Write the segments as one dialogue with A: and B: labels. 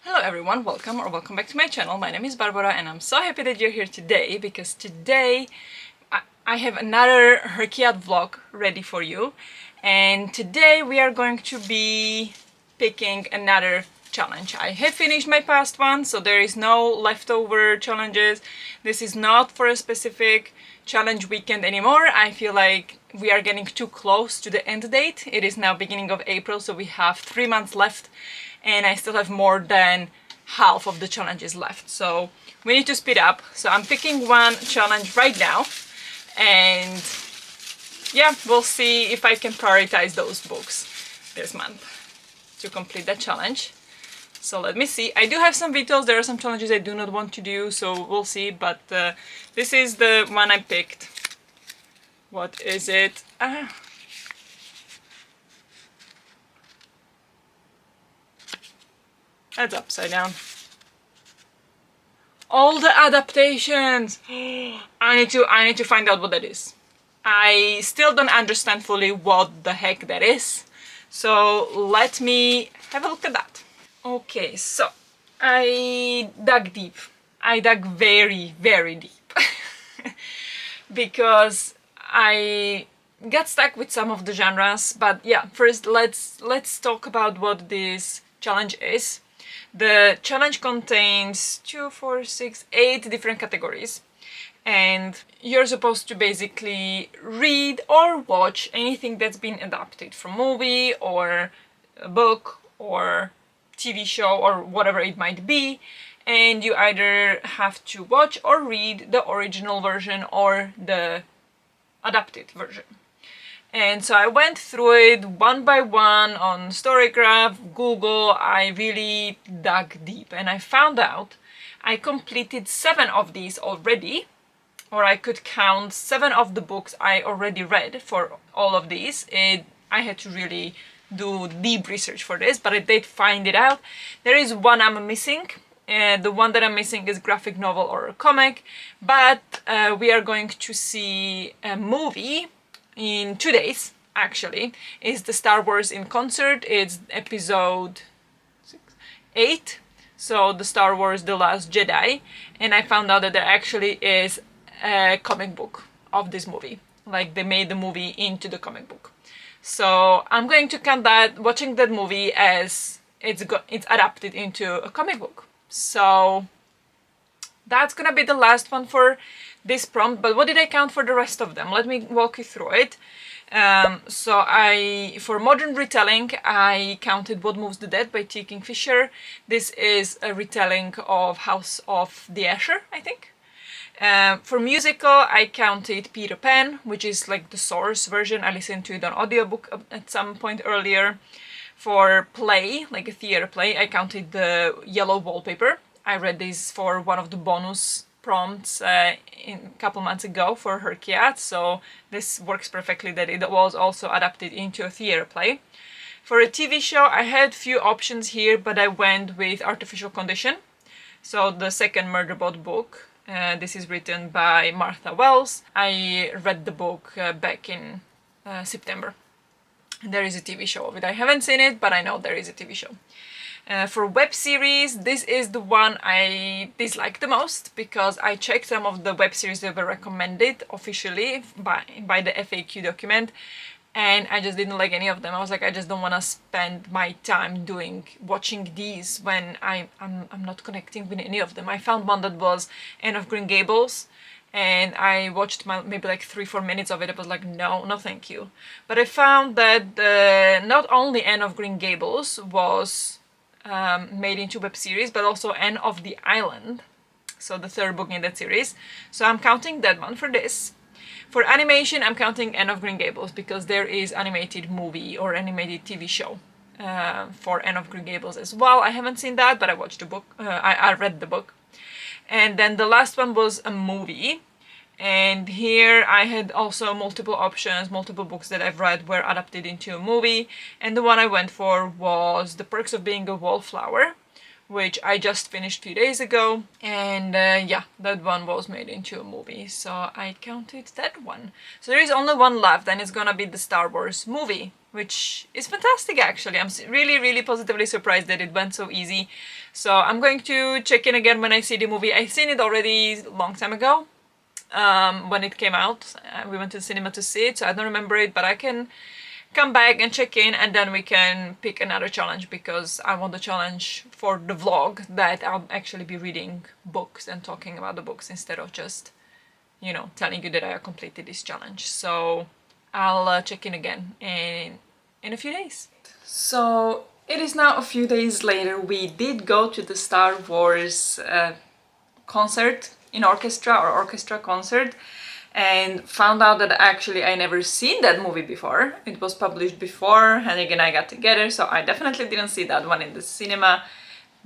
A: Hello everyone, welcome back to my channel. My name is Barbara and I'm so happy that you're here today because today I have another HRCYED vlog ready for you, and today we are going to be picking another challenge. I have finished my past one, so there is no leftover challenges. This is not for a specific challenge weekend anymore. I feel like we are getting too close to the end date. It is now beginning of April, so we have 3 months left and I still have more than half of the challenges left, so we need to speed up. So I'm picking one challenge right now, and yeah, we'll see if I can prioritize those books this month to complete that challenge. So let me see. I do have some vetoes. There are some challenges I do not want to do, so we'll see, but this is the one I picked. What is it? That's upside down. All the Adaptations! I need to find out what that is. I still don't understand fully what the heck that is. So let me have a look at that. Okay, so I dug deep. I dug very, very deep. Because I got stuck with some of the genres, but yeah, first let's talk about what this challenge is. The challenge contains 8 different categories, and you're supposed to basically read or watch anything that's been adapted from movie or a book or TV show or whatever it might be, and you either have to watch or read the original version or the adapted version. And so I went through it one by one on Storygraph, Google. I really dug deep and I found out I completed 7 of these already, or I could count 7 of the books I already read for all of these. I had to really do deep research for this, but I did find it out. There is one I'm missing. The one that I'm missing is graphic novel or a comic, but we are going to see a movie in 2 days, actually. Is the Star Wars in concert. It's episode 8, so the Star Wars The Last Jedi, and I found out that there actually is a comic book of this movie. Like, they made the movie into the comic book. So I'm going to count that, watching that movie, as it's adapted into a comic book. So that's gonna be the last one for this prompt, but what did I count for the rest of them? Let me walk you through it. So for modern retelling, I counted What Moves the Dead by T. Kingfisher. This is a retelling of House of the Asher, I think. For musical, I counted Peter Pan, which is like the Circe version. I listened to it on audiobook at some point earlier. For play, like a theater play, I counted The Yellow Wallpaper. I read this for one of the bonus prompts a couple months ago for HRCYED, so this works perfectly that it was also adapted into a theater play. For a TV show, I had few options here, but I went with Artificial Condition. So the second Murderbot book. This is written by Martha Wells. I read the book back in September. There is a TV show of it. I haven't seen it, but I know there is a TV show. For web series, this is the one I dislike the most, because I checked some of the web series that were recommended officially by the FAQ document, and I just didn't like any of them. I was like, I just don't want to spend my time watching these when I'm not connecting with any of them. I found one that was Anne of Green Gables, and I watched maybe like 3-4 minutes of it. I was like, no thank you. But I found that not only Anne of Green Gables was made into web series, but also Anne of the Island, so the 3rd book in that series. So I'm counting that one for this. For animation, I'm counting Anne of Green Gables, because there is animated movie or animated TV show for Anne of Green Gables as well. I haven't seen that, but I watched the book. I read the book. And then the last one was a movie, and here I had also multiple options. Multiple books that I've read were adapted into a movie, and the one I went for was The Perks of Being a Wallflower, which I just finished a few days ago, and yeah, that one was made into a movie, so I counted that one. So there is only one left, and it's gonna be the Star Wars movie. which is fantastic actually. I'm really, really positively surprised that it went so easy. So I'm going to check in again when I see the movie. I've seen it already a long time ago, when it came out. We went to the cinema to see it, so I don't remember it, but I can come back and check in, and then we can pick another challenge, because I want the challenge for the vlog that I'll actually be reading books and talking about the books instead of just, you know, telling you that I completed this challenge. So I'll check in again in a few days. So it is now a few days later. We did go to the Star Wars concert in orchestra, or orchestra concert, and found out that actually I never seen that movie before. It was published before Henrik and I got together, so I definitely didn't see that one in the cinema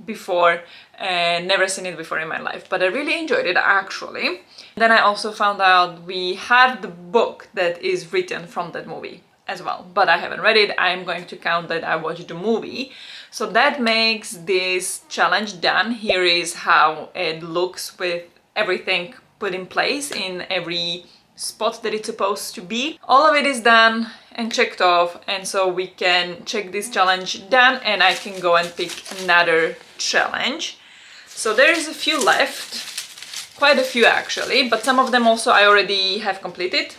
A: before, and never seen it before in my life, but I really enjoyed it actually. Then I also found out we have the book that is written from that movie as well, but I haven't read it. I'm going to count that I watched the movie, so that makes this challenge done. Here is how it looks with everything put in place in every spot that it's supposed to be. All of it is done and checked off, and so we can check this challenge done, and I can go and pick another challenge. So there is a few left, quite a few actually, but some of them also I already have completed,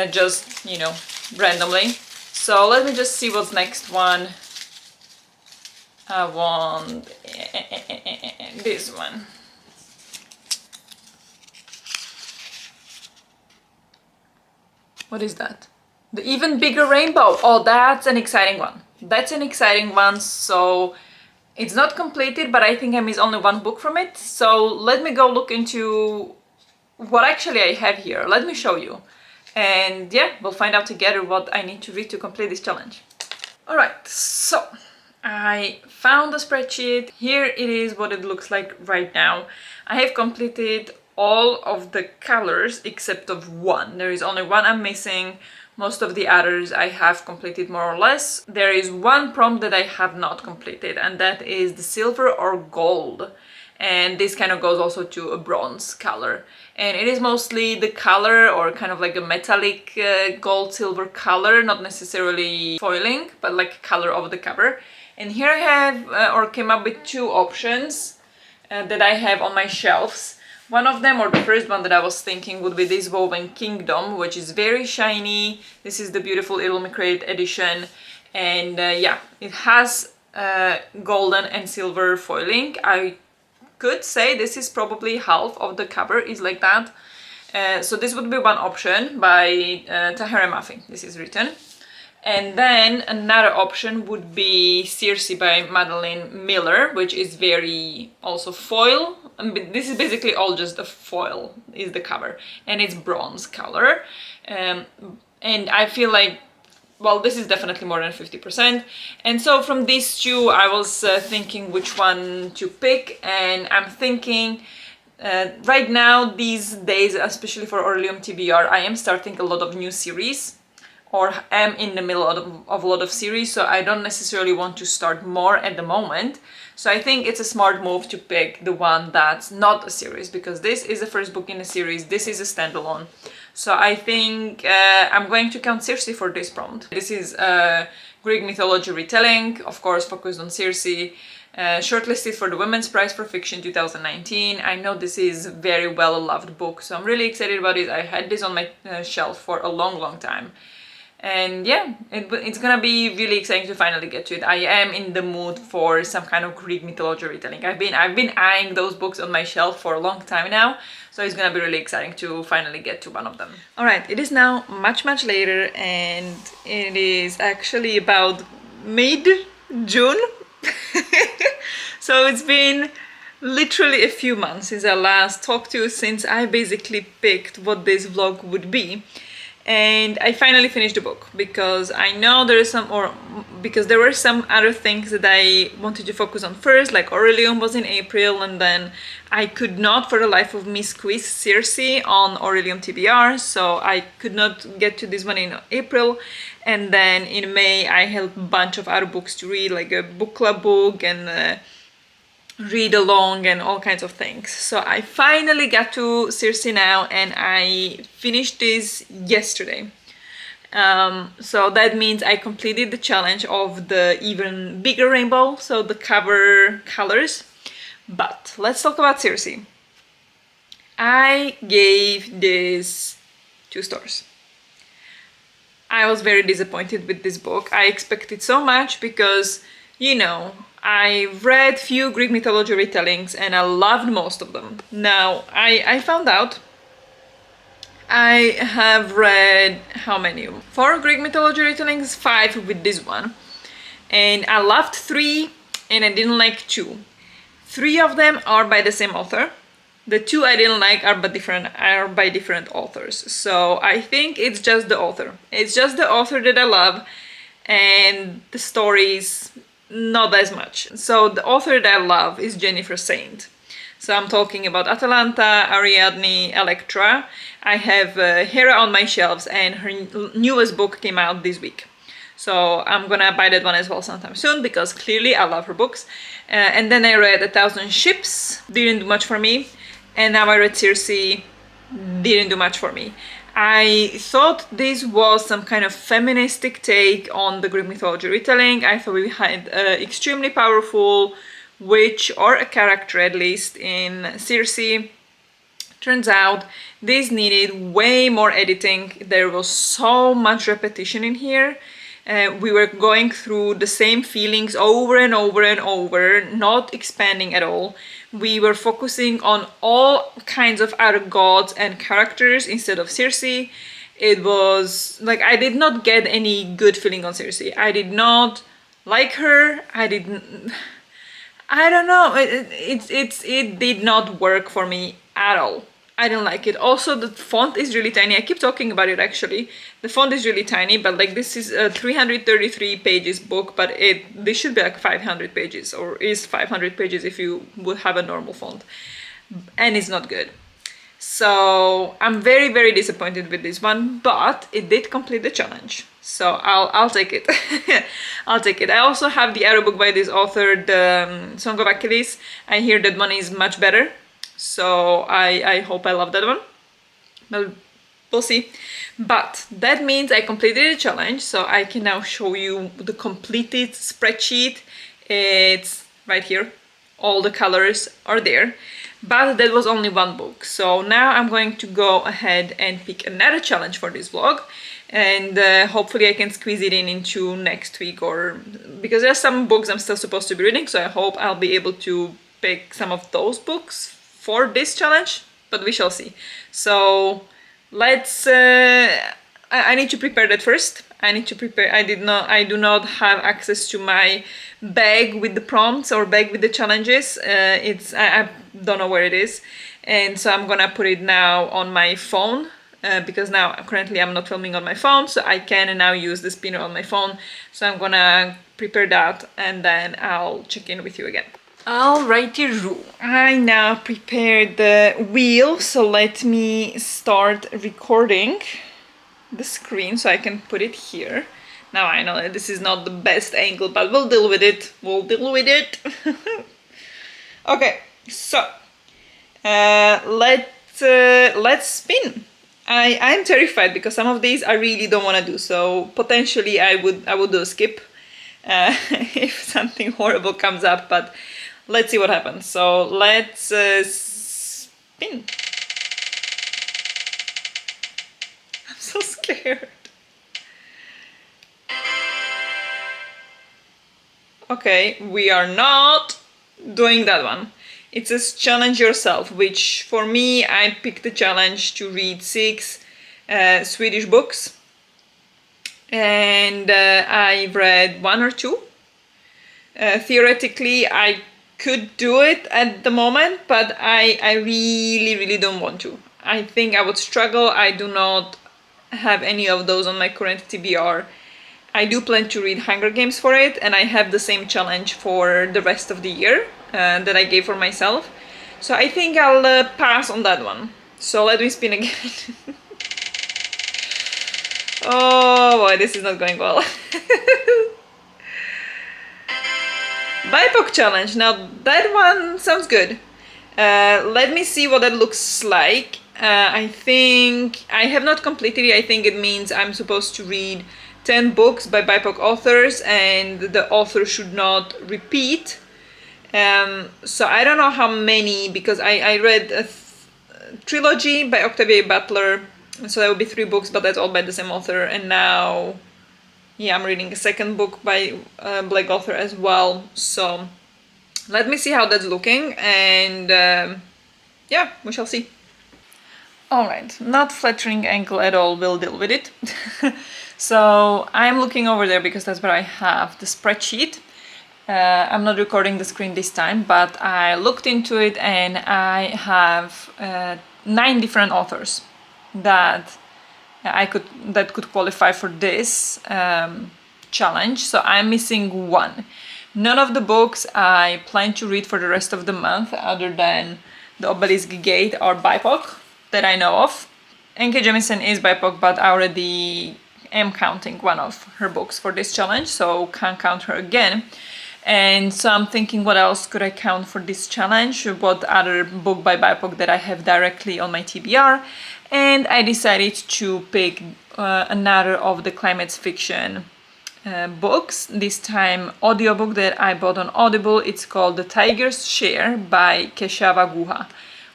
A: just, you know, randomly. So let me just see what's next one. I want this one. What is that? The even bigger rainbow. Oh, that's an exciting one. That's an exciting one. So it's not completed, but I think I missed only one book from it. So let me go look into what actually I have here. Let me show you. And yeah, we'll find out together what I need to read to complete this challenge. All right, so I found the spreadsheet. Here it is what it looks like right now. I have completed all of the colors except of one. There is only one I'm missing. Most of the others I have completed more or less. There is one prompt that I have not completed, and that is the silver or gold. And this kind of goes also to a bronze color. And it is mostly the color, or kind of like a metallic gold silver color, not necessarily foiling, but like color of the cover. And here I have, or came up with two options that I have on my shelves. One of them, or the first one that I was thinking, would be this Woven Kingdom, which is very shiny. This is the beautiful Illuminated edition, and yeah, it has golden and silver foiling. I could say this is probably half of the cover is like that. So this would be one option by Tahereh Mafi. This is written. And then another option would be Circe by Madeline Miller, which is very also foil. This is basically all just a foil is the cover, and it's bronze color. And I feel like, well, this is definitely more than 50%. And so from these two, I was thinking which one to pick, and I'm thinking right now, these days, especially for Orleum TBR, I am starting a lot of new series, or am in the middle of a lot of series, so I don't necessarily want to start more at the moment. So I think it's a smart move to pick the one that's not a series, because this is the first book in a series, this is a standalone. So I think I'm going to count Circe for this prompt. This is a Greek mythology retelling, of course focused on Circe, shortlisted for the Women's Prize for Fiction 2019. I know this is a very well loved book, so I'm really excited about it. I had this on my shelf for a long time. And yeah, it's gonna be really exciting to finally get to it. I am in the mood for some kind of Greek mythology retelling. I've been eyeing those books on my shelf for a long time now, so it's gonna be really exciting to finally get to one of them. All right, it is now much later, and it is actually about mid-June. So it's been literally a few months since I last talked to you, since I basically picked what this vlog would be. And I finally finished the book, because I know there were some other things that I wanted to focus on first, like Orleum was in April, and then I could not for the life of me squeeze Circe on Orleum TBR, so I could not get to this one in April. And then in May I had a bunch of other books to read, like a book club book and read along and all kinds of things. So I finally got to Circe now, and I finished this yesterday. So that means I completed the challenge of the even bigger rainbow, so the cover colors. But let's talk about Circe. I gave this 2 stars. I was very disappointed with this book. I expected so much because, you know, I've read few Greek mythology retellings and I loved most of them. Now, I found out I have read how many? 4 Greek mythology retellings, 5 with this one. And I loved 3 and I didn't like 2. 3 of them are by the same author. The 2 I didn't like are by different authors. So I think it's just the author. It's just the author that I love, and the stories not as much. So the author that I love is Jennifer Saint. So I'm talking about Atalanta, Ariadne, Electra. I have Hera on my shelves, and her newest book came out this week. So I'm gonna buy that one as well sometime soon, because clearly I love her books. And then I read 1,000 Ships, didn't do much for me. And now I read Circe, didn't do much for me. I thought this was some kind of feministic take on the Greek mythology retelling. I thought we had extremely powerful witch, or a character at least, in Circe. Turns out this needed way more editing. There was so much repetition in here. We were going through the same feelings over and over and over, not expanding at all. We were focusing on all kinds of other gods and characters instead of Circe. It was like I did not get any good feeling on Circe. I did not like her. I don't know. It did not work for me at all. I don't like it. Also, the font is really tiny. I keep talking about it actually. The font is really tiny, but like this is a 333 pages book, but this should be like 500 pages, or is 500 pages if you would have a normal font. And it's not good. So I'm very, very disappointed with this one, but it did complete the challenge. So I'll take it. I'll take it. I also have the other book by this author, the Song of Achilles. I hear that one is much better. So I hope I love that one, but we'll see. But that means I completed the challenge, so I can now show you the completed spreadsheet. It's right here. All the colors are there, but that was only one book. So now I'm going to go ahead and pick another challenge for this vlog, and hopefully I can squeeze it into next week, or because there's some books I'm still supposed to be reading, so I hope I'll be able to pick some of those books for this challenge, but we shall see. So let's I need to prepare that first. I do not have access to my bag with the prompts or bag with the challenges. I don't know where it is, and so I'm gonna put it now on my phone, because now currently I'm not filming on my phone, so I can now use the spinner on my phone. So I'm gonna prepare that, and then I'll check in with you again. Alrighty, I now prepared the wheel, so let me start recording the screen so I can put it here. Now I know that this is not the best angle, but we'll deal with it. Okay, so let's spin. I'm terrified because some of these I really don't want to do, so potentially I would do a skip if something horrible comes up, but let's see what happens. So let's spin. I'm so scared. Okay, we are not doing that one. It says challenge yourself, which for me, I picked the challenge to read 6 Swedish books. And I've read 1 or 2. Theoretically, I could do it at the moment, but I really, really don't want to. I think I would struggle. I do not have any of those on my current TBR. I do plan to read Hunger Games for it, and I have the same challenge for the rest of the year that I gave for myself. So I think I'll pass on that one. So let me spin again. Oh boy, this is not going well. BIPOC challenge. Now that one sounds good. Let me see what that looks like. I think I have not completed it. I think it means I'm supposed to read 10 books by BIPOC authors, and the author should not repeat. So I don't know how many, because I read a trilogy by Octavia Butler, so that would be 3 books, but that's all by the same author. And now, yeah, I'm reading a second book by a black author as well. So let me see how that's looking, and yeah, we shall see. Alright, not flattering ankle at all, we'll deal with it. So I'm looking over there because that's where I have the spreadsheet. I'm not recording the screen this time, but I looked into it and I have 9 different authors that could qualify for this challenge. So I'm missing 1. None of the books I plan to read for the rest of the month, other than The Obelisk Gate or BIPOC, that I know of. N.K. Jemisin is BIPOC, but I already am counting one of her books for this challenge, so can't count her again. And so I'm thinking, what else could I count for this challenge? What other book by BIPOC that I have directly on my TBR? And I decided to pick another of the climate fiction books. This time audiobook that I bought on Audible. It's called The Tiger's Share by Keshava Guha,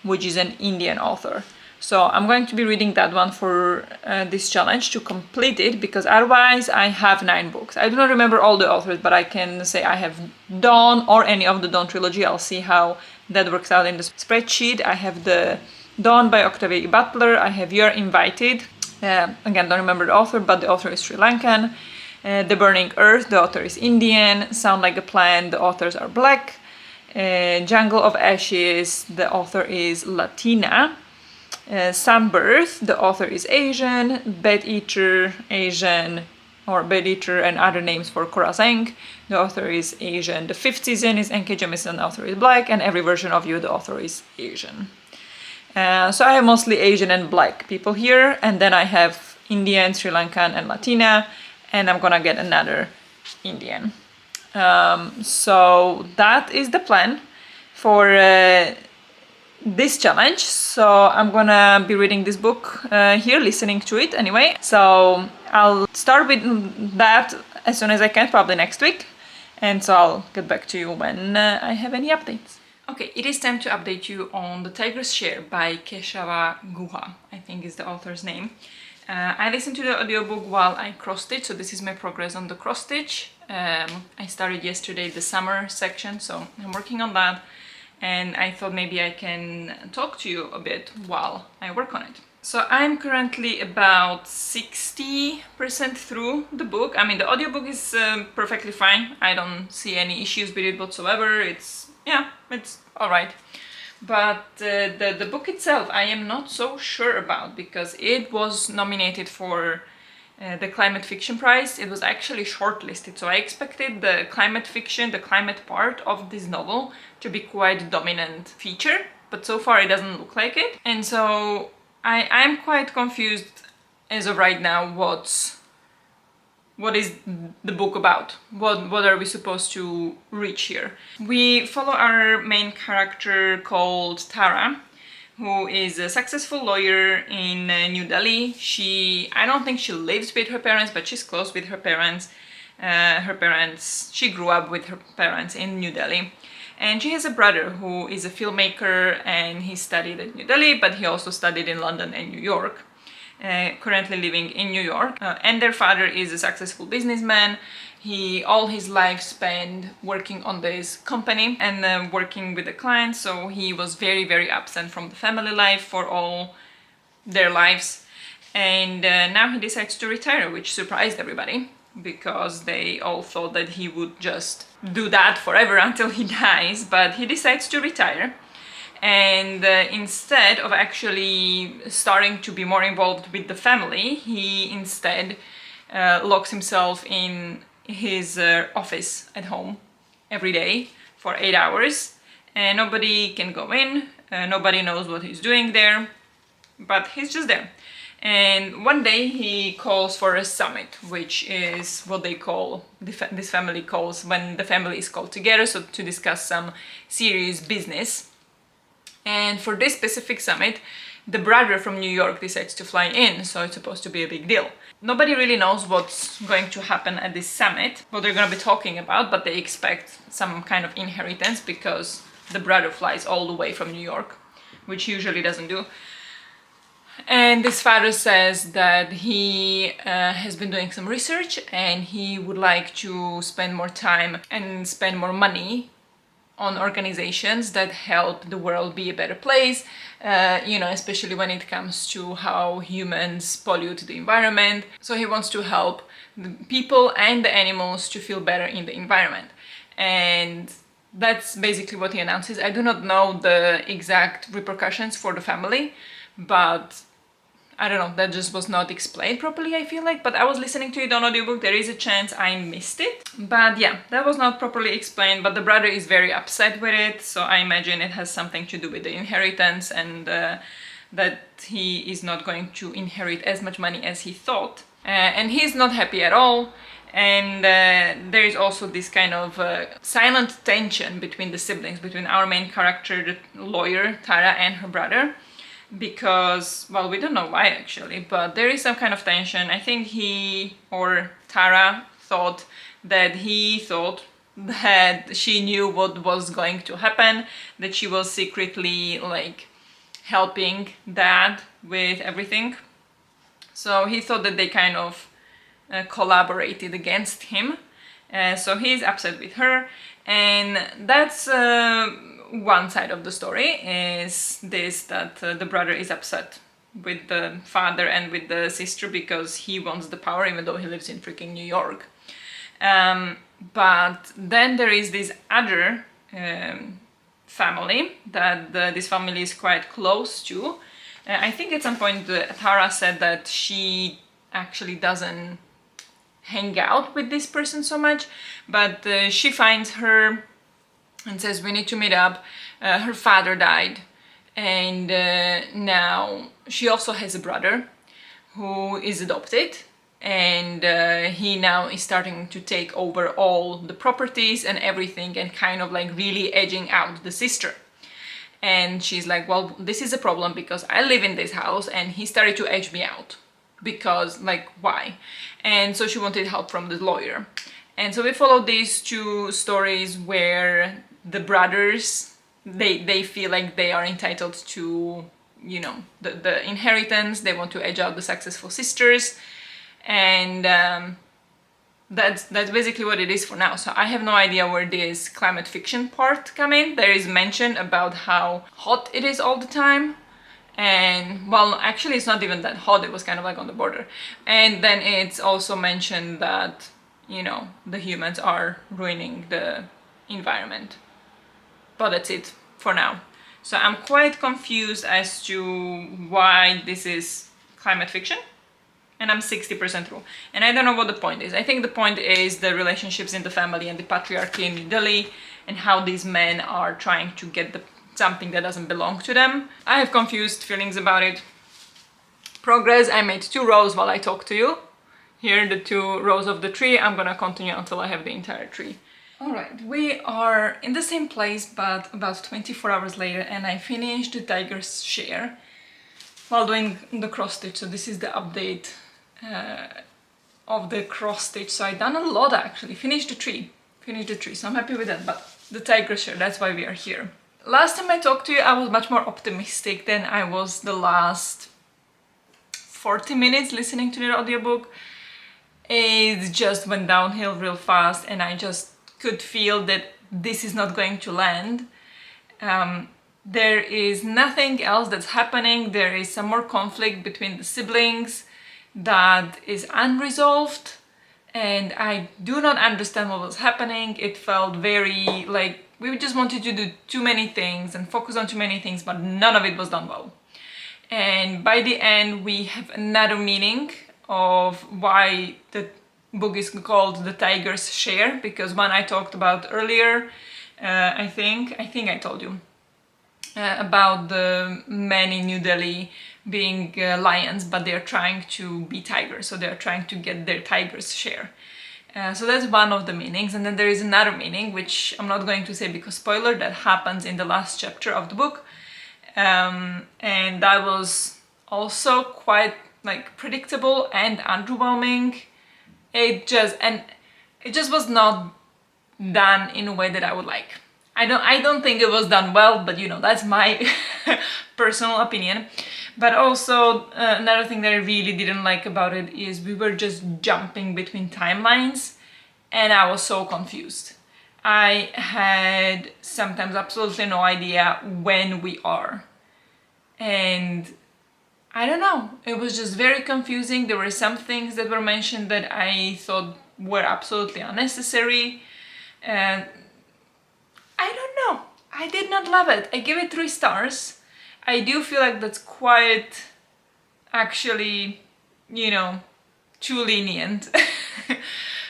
A: which is an Indian author. So I'm going to be reading that one for this challenge to complete it, because otherwise I have 9 books. I do not remember all the authors, but I can say I have Dawn or any of the Dawn trilogy. I'll see how that works out in the spreadsheet. I have the Dawn by Octavia Butler. I have You're Invited. Again, don't remember the author, but the author is Sri Lankan. The Burning Earth, the author is Indian. Sound Like a Plan, the authors are black. Jungle of Ashes, the author is Latina. Sunbirth, the author is Asian. Bed Eater, Asian, or Bed Eater and other names for Khorasan, the author is Asian. The 5th season is N.K. Jemisin, the author is black, and Every Version of You, the author is Asian. So I have mostly Asian and black people here, and then I have Indian, Sri Lankan, and Latina, and I'm gonna get another Indian. So that is the plan for this challenge. So I'm gonna be reading this book here, listening to it anyway. So I'll start with that as soon as I can, probably next week. And so I'll get back to you when I have any updates. Okay, it is time to update you on The Tiger's Share by Keshava Guha, I think is the author's name. I listened to the audiobook while I cross-stitch, so this is my progress on the cross-stitch. I started yesterday the summer section, so I'm working on that. And I thought maybe I can talk to you a bit while I work on it. So I'm currently about 60% through the book. I mean, the audiobook is perfectly fine. I don't see any issues with it whatsoever. It's alright. But the book itself, I am not so sure about, because it was nominated for the Climate Fiction Prize. It was actually shortlisted, so I expected the climate fiction, the climate part of this novel to be quite a dominant feature, but so far it doesn't look like it. And so I'm quite confused as of right now. What is the book about? What are we supposed to reach here? We follow our main character called Tara, who is a successful lawyer in New Delhi. I don't think she lives with her parents, but she's close with her parents. She grew up with her parents in New Delhi. And she has a brother who is a filmmaker, and he studied at New Delhi, but he also studied in London and New York. Currently living in New York. And their father is a successful businessman. He all his life spent working on this company and working with the clients, so he was very, very absent from the family life for all their lives. And now he decides to retire, which surprised everybody, because they all thought that he would just do that forever until he dies, but he decides to retire. And instead of actually starting to be more involved with the family, he instead locks himself in his office at home every day for 8 hours, and nobody can go in, nobody knows what he's doing there, but he's just there. And one day he calls for a summit, which is what they call, this family calls, when the family is called together, so to discuss some serious business. And for this specific summit, the brother from New York decides to fly in, so it's supposed to be a big deal. Nobody really knows what's going to happen at this summit, what they're going to be talking about, but they expect some kind of inheritance because the brother flies all the way from New York, which he usually doesn't do. And this father says that he has been doing some research and he would like to spend more time and spend more money on organizations that help the world be a better place, especially when it comes to how humans pollute the environment. So he wants to help the people and the animals to feel better in the environment. And that's basically what he announces. I do not know the exact repercussions for the family, but I don't know, that just was not explained properly, I feel like. But I was listening to it on audiobook, there is a chance I missed it. But yeah, that was not properly explained, but the brother is very upset with it, so I imagine it has something to do with the inheritance and that he is not going to inherit as much money as he thought. And he's not happy at all. And there is also this kind of silent tension between the siblings, between our main character, the lawyer, Tara, and her brother. Because, well, we don't know why actually, but there is some kind of tension. I think he or Tara thought that she knew what was going to happen, that she was secretly like helping Dad with everything. So he thought that they kind of collaborated against him. So he's upset with her, and that's one side of the story, is this, that the brother is upset with the father and with the sister because he wants the power even though he lives in freaking New York. But then there is this other family that this family is quite close to. I think at some point Tara said that she actually doesn't hang out with this person so much, but she finds her and says we need to meet up. Her father died, and now she also has a brother who is adopted, and he now is starting to take over all the properties and everything, and kind of like really edging out the sister. And she's like, well, this is a problem because I live in this house and he started to edge me out. Because, like, why? And so she wanted help from the lawyer. And so we follow these two stories where the brothers, they feel like they are entitled to, the inheritance. They want to edge out the successful sisters. And that's basically what it is for now. So I have no idea where this climate fiction part come in. There is mention about how hot it is all the time. And, well, actually it's not even that hot, it was kind of like on the border. And then it's also mentioned that, the humans are ruining the environment. But that's it for now. So I'm quite confused as to why this is climate fiction. And I'm 60% through. And I don't know what the point is. I think the point is the relationships in the family and the patriarchy in New Delhi, and how these men are trying to get something that doesn't belong to them. I have confused feelings about it. Progress, I made 2 rows while I talk to you. Here, the 2 rows of the tree. I'm gonna continue until I have the entire tree. Alright, we are in the same place, but about 24 hours later, and I finished the tiger's share while doing the cross stitch. So this is the update of the cross stitch. So I done a lot actually. Finished the tree, so I'm happy with that. But the tiger's share, that's why we are here. Last time I talked to you, I was much more optimistic than I was the last 40 minutes listening to the audiobook. It just went downhill real fast, and I just could feel that this is not going to land. There is nothing else that's happening. There is some more conflict between the siblings that is unresolved, and I do not understand what was happening. It felt very like we just wanted to do too many things and focus on too many things, but none of it was done well. And by the end, we have another meaning of why the book is called The Tiger's Share, because one I talked about earlier, I think I told you about the men in New Delhi being lions, but they're trying to be tigers, so they're trying to get their tiger's share. So that's one of the meanings, and then there is another meaning, which I'm not going to say because spoiler, that happens in the last chapter of the book. and that was also quite like predictable and underwhelming. It just was not done in a way that I would like. I don't think it was done well, but you know, that's my personal opinion. But also another thing that I really didn't like about it is we were just jumping between timelines and I was so confused. I had sometimes absolutely no idea when we are. And I don't know, it was just very confusing. There were some things that were mentioned that I thought were absolutely unnecessary. And I don't know, I did not love it. I give it 3 stars. I do feel like that's quite actually, you know, too lenient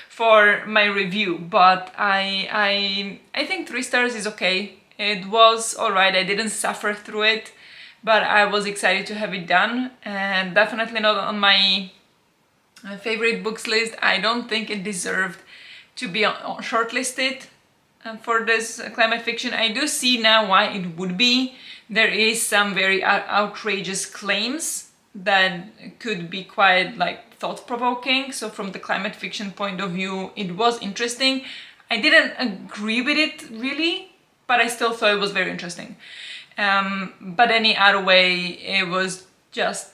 A: for my review, but I think 3 stars is okay. It was alright, I didn't suffer through it, but I was excited to have it done, and definitely not on my favorite books list. I don't think it deserved to be shortlisted for this climate fiction. I do see now why it would be. There is some very outrageous claims that could be quite like thought-provoking. So from the climate fiction point of view, it was interesting. I didn't agree with it really, but I still thought it was very interesting. But any other way, it was just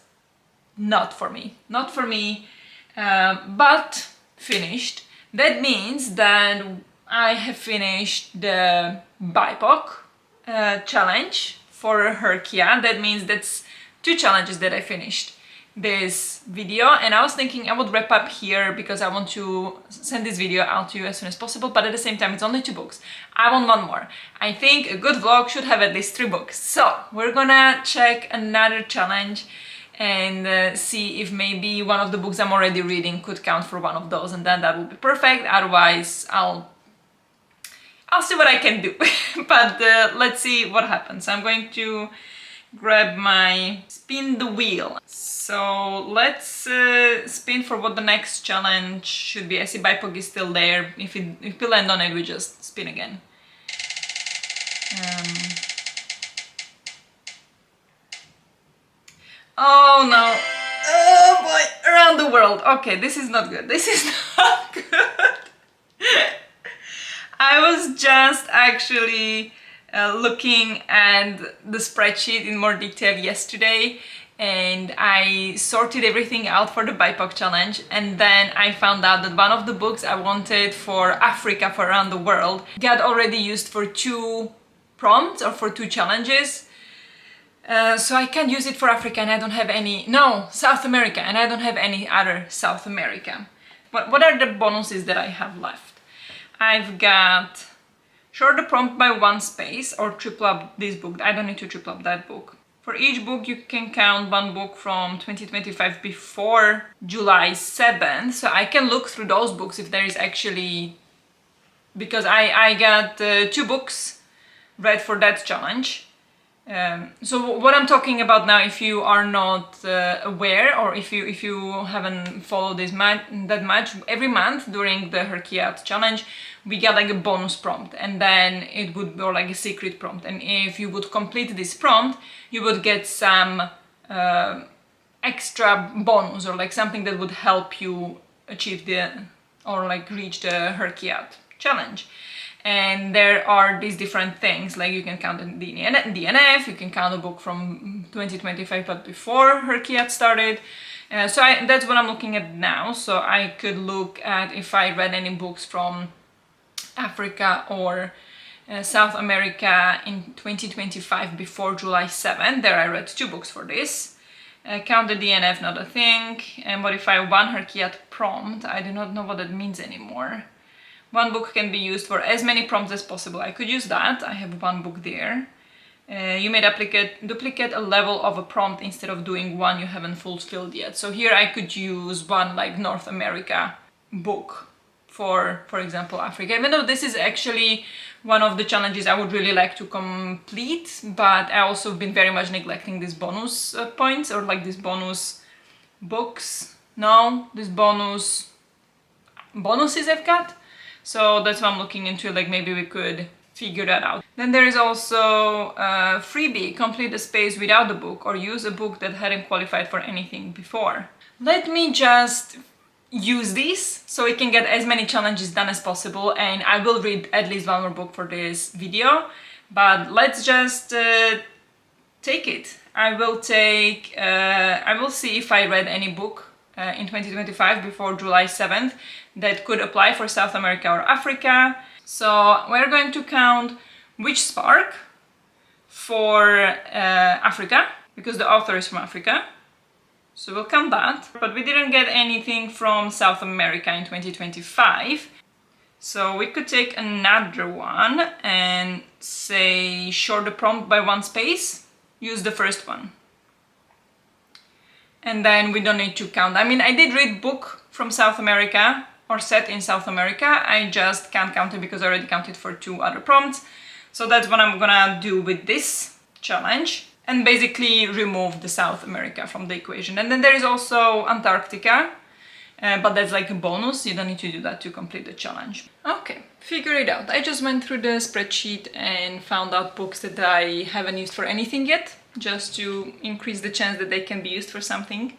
A: not for me. Not for me, but finished. That means that I have finished the BIPOC challenge for HRCYED. That means that's 2 challenges that I finished this video, and I was thinking I would wrap up here because I want to send this video out to you as soon as possible, but at the same time it's only 2 books. I want 1 more. I think a good vlog should have at least 3 books. So we're gonna check another challenge and see if maybe one of the books I'm already reading could count for one of those, and then that would be perfect. Otherwise I'll see what I can do. But let's see what happens. I'm going to grab my spin the wheel. So let's spin for what the next challenge should be. I see BIPOC is still there. If we land on it, we just spin again. Oh no. Oh boy, around the world. Okay, this is not good. This is not good. I was just actually looking at the spreadsheet in more detail yesterday, and I sorted everything out for the BIPOC challenge, and then I found out that one of the books I wanted for Africa, for around the world, got already used for 2 prompts or for 2 challenges. So I can't use it for Africa, and I don't have any... No, South America, and I don't have any other South America. What are the bonuses that I have left? I've got short the prompt by 1 space, or triple up this book. I don't need to triple up that book. For each book you can count 1 book from 2025 before July 7th, so I can look through those books if there is actually... Because I got 2 books read for that challenge. So what I'm talking about now, if you are not aware, or if you haven't followed this that much, every month during the HRCYED challenge we get like a bonus prompt, and then it would be like a secret prompt, and if you would complete this prompt you would get some extra bonus, or like something that would help you achieve or like reach the HRCYED challenge. And there are these different things, like you can count the DNF, you can count a book from 2025 but before HRCYED started. So that's what I'm looking at now. So I could look at if I read any books from Africa or South America in 2025 before July 7th. There I read 2 books for this. Count the DNF, not a thing. And modify 1 HRCYED prompt. I do not know what that means anymore. 1 book can be used for as many prompts as possible. I could use that. I have 1 book there. You may duplicate a level of a prompt instead of doing 1 you haven't fulfilled yet. So here I could use 1 like North America book for example Africa. Even though this is actually one of the challenges I would really like to complete, but I also have been very much neglecting these bonus points, or like these bonus books. No, these bonuses I've got. So that's what I'm looking into, like maybe we could figure that out. Then there is also a freebie, complete the space without the book or use a book that hadn't qualified for anything before. Let me just use these so we can get as many challenges done as possible, and I will read at least one more book for this video, but let's just take it. I will see if I read any book in 2025 before July 7th that could apply for South America or Africa. So we're going to count Witch Spark for Africa, because the author is from Africa. So we'll count that. But we didn't get anything from South America in 2025. So we could take another one and say short the prompt by one space. Use the first one. And then we don't need to count. I mean, I did read book from South America or set in South America. I just can't count it because I already counted for 2 other prompts. So that's what I'm gonna do with this challenge, and basically remove the South America from the equation. And then there is also Antarctica, but that's like a bonus. You don't need to do that to complete the challenge. Okay, figure it out. I just went through the spreadsheet and found out books that I haven't used for anything yet, just to increase the chance that they can be used for something.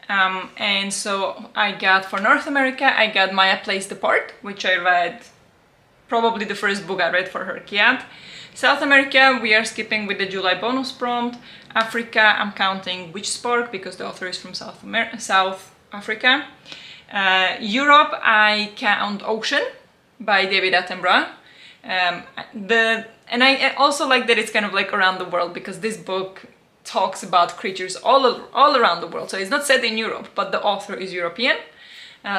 A: And so I got, for North America, I got Maya Plays the Part, which I read, probably the first book I read for HRCYED. South America, we are skipping with the July bonus prompt. Africa, I'm counting Witch Spark because the author is from South Africa. Europe, I count Ocean by David Attenborough. And I also like that it's kind of like around the world, because this book talks about creatures all around the world. So it's not set in Europe, but the author is European.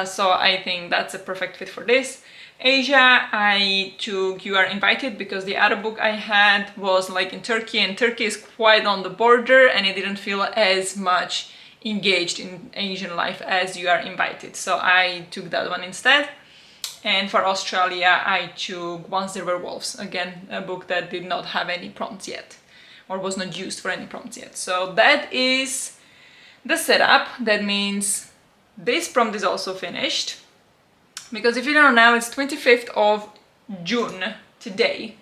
A: So I think that's a perfect fit for this. Asia, I took You Are Invited because the other book I had was like in Turkey, and Turkey is quite on the border and it didn't feel as much engaged in Asian life as You Are Invited. So I took that one instead. And for Australia, I took Once There Were Wolves, again, a book that did not have any prompts yet, or was not used for any prompts yet. So that is the setup. That means this prompt is also finished, because if you don't know, it's 25th of June today.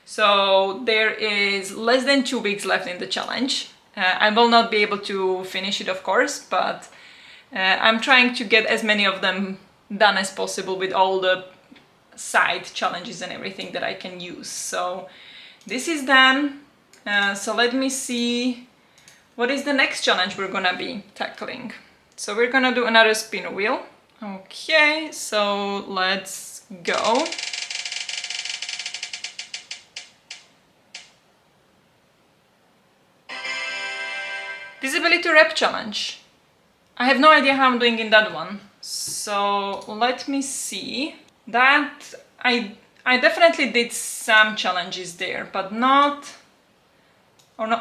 A: So there is less than 2 weeks left in the challenge. I will not be able to finish it, of course, but I'm trying to get as many of them done as possible with all the side challenges and everything that I can use. So this is done. So let me see what is the next challenge we're gonna be tackling. So we're gonna do another spin wheel. Okay, so let's go. Disability rep challenge. I have no idea how I'm doing in that one. So let me see. That I definitely did some challenges there, but not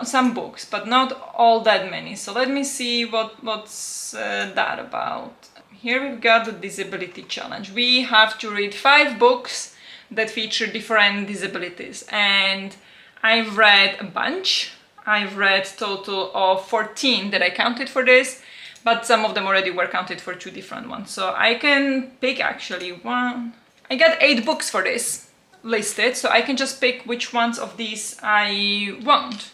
A: some books, but not all that many. So let me see what's that about. Here we've got the disability challenge. We have to read 5 books that feature different disabilities, and I've read a bunch. I've read total of 14 that I counted for this, but some of them already were counted for 2 different ones. So I can pick actually one. I got 8 books for this listed, so I can just pick which ones of these I want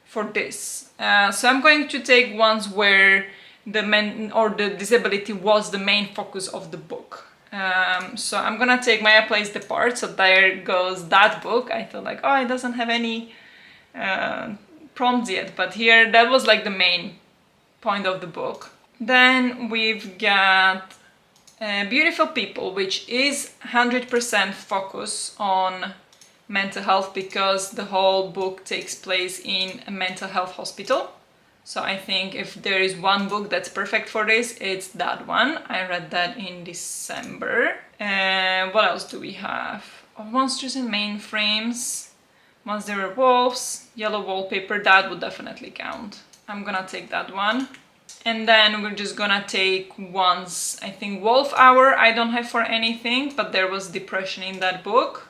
A: for this. So I'm going to take ones where the disability was the main focus of the book. So I'm gonna take Maya Plays the Part. So there goes that book. I feel like, oh, it doesn't have any prompts yet, but here that was like the main point of the book. Then we've got Beautiful People, which is 100% focus on mental health, because the whole book takes place in a mental health hospital. So I think if there is one book that's perfect for this, it's that one. I read that in December. What else do we have? Monsters and Mainframes, Once There Were Wolves, Yellow Wallpaper, that would definitely count. I'm gonna take that one. And then we're just gonna take ones, I think Wolf Hour I don't have for anything, but there was depression in that book,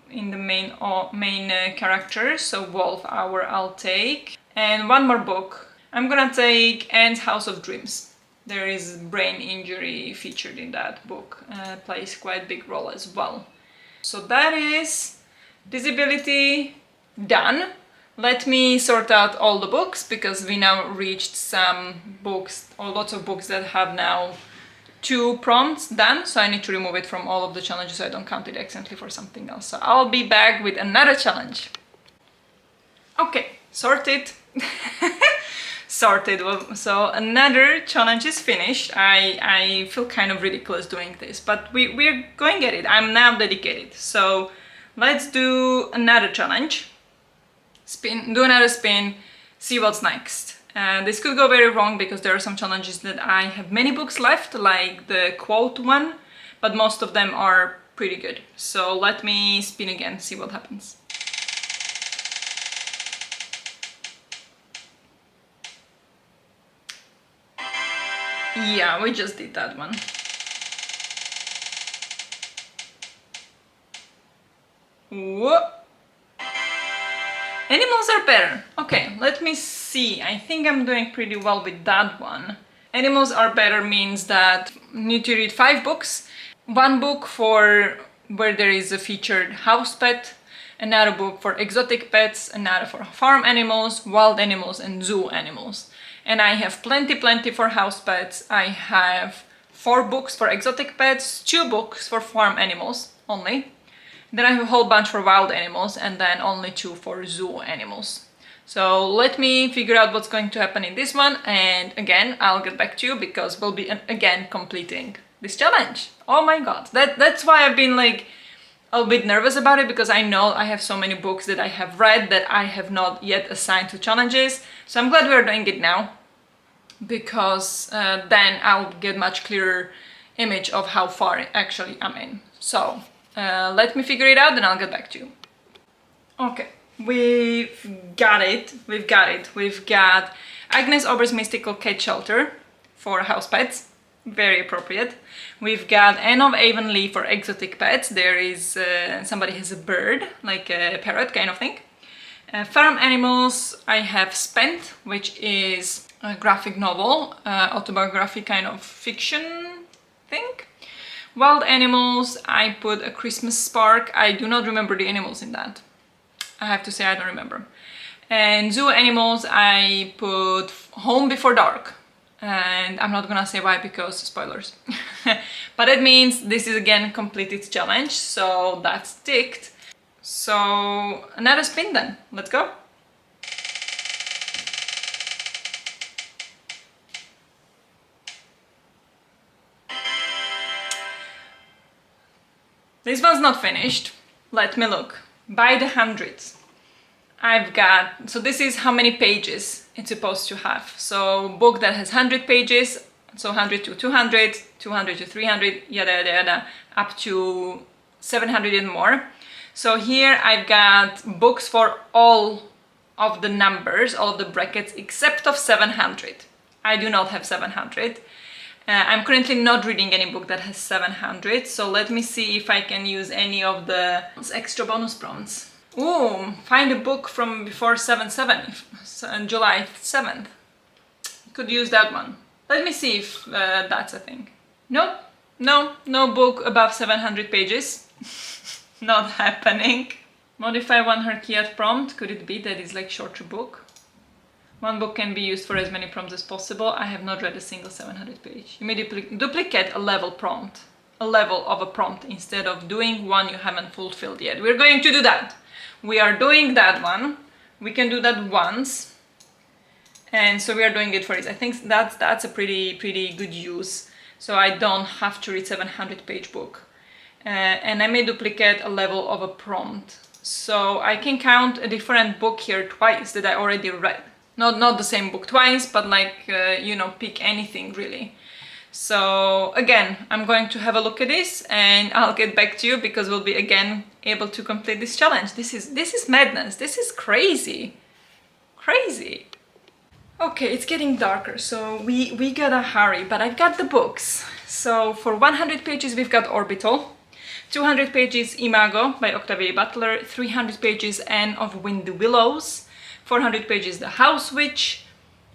A: in the main character, so Wolf Hour I'll take. And one more book. I'm gonna take Anne's House of Dreams. There is brain injury featured in that book, plays quite a big role as well. So that is visibility done. Let me sort out all the books, because we now reached some books, or lots of books that have now 2 prompts done. So I need to remove it from all of the challenges so I don't count it accidentally for something else. So I'll be back with another challenge. Okay, sorted. Sorted. So another challenge is finished. I feel kind of ridiculous doing this, but we're going at it. I'm now dedicated. So let's do another challenge. Do another spin, see what's next. This could go very wrong because there are some challenges that I have many books left, like the quote one, but most of them are pretty good. So let me spin again, see what happens. Yeah, we just did that one. Whoa. Animals are better. Okay, let me see. I think I'm doing pretty well with that one. Animals are better means that you need to read 5 books. 1 book for where there is a featured house pet, another book for exotic pets, another for farm animals, wild animals, and zoo animals. And I have plenty for house pets. I have 4 books for exotic pets, 2 books for farm animals only. Then I have a whole bunch for wild animals, and then only 2 for zoo animals. So let me figure out what's going to happen in this one, and again I'll get back to you because we'll be again completing this challenge. Oh my god, that's why I've been like a bit nervous about it, because I know I have so many books that I have read that I have not yet assigned to challenges. So I'm glad we're doing it now, because then I'll get much clearer image of how far actually I'm in. So let me figure it out, then I'll get back to you. Okay, we've got it. We've got Agnes Ober's Mystical Cat Shelter for house pets, very appropriate. We've got Anne of Avonlea for exotic pets. There is somebody has a bird, like a parrot kind of thing. Farm animals, I have Spent, which is a graphic novel, autobiography kind of fiction thing. Wild animals, I put A Christmas Spark. I do not remember the animals in that. I have to say I don't remember. And zoo animals, I put Home Before Dark. And I'm not gonna say why, because spoilers. But it means this is again completed challenge, so that's ticked. So another spin then, let's go. This one's not finished. Let me look. By the hundreds. I've got, so this is how many pages it's supposed to have. So book that has 100 pages, so 100 to 200, 200 to 300, yada yada yada, up to 700 and more. So here I've got books for all of the numbers, all of the brackets, except of 700. I do not have 700. I'm currently not reading any book that has 700, so let me see if I can use any of the extra bonus prompts. Ooh, find a book from before 7/7, July 7th. Could use that one. Let me see if that's a thing. Nope, no book above 700 pages. Not happening. Modify one HRCYED prompt. Could it be that it's like shorter book? One book can be used for as many prompts as possible. I have not read a single 700 page. You may duplicate a level prompt, a level of a prompt, instead of doing one you haven't fulfilled yet. We're going to do that. We are doing that one. We can do that once. And so we are doing it for it. I think that's a pretty good use. So I don't have to read 700 page book. And I may duplicate a level of a prompt. So I can count a different book here twice that I already read. Not the same book twice, but like, you know, pick anything really. So again, I'm going to have a look at this and I'll get back to you, because we'll be again able to complete this challenge. This is madness. This is crazy. Crazy. Okay, it's getting darker, so we gotta hurry, but I've got the books. So for 100 pages, we've got Orbital. 200 pages Imago by Octavia Butler. 300 pages Anne of Windy Willows. 400 pages The House Witch.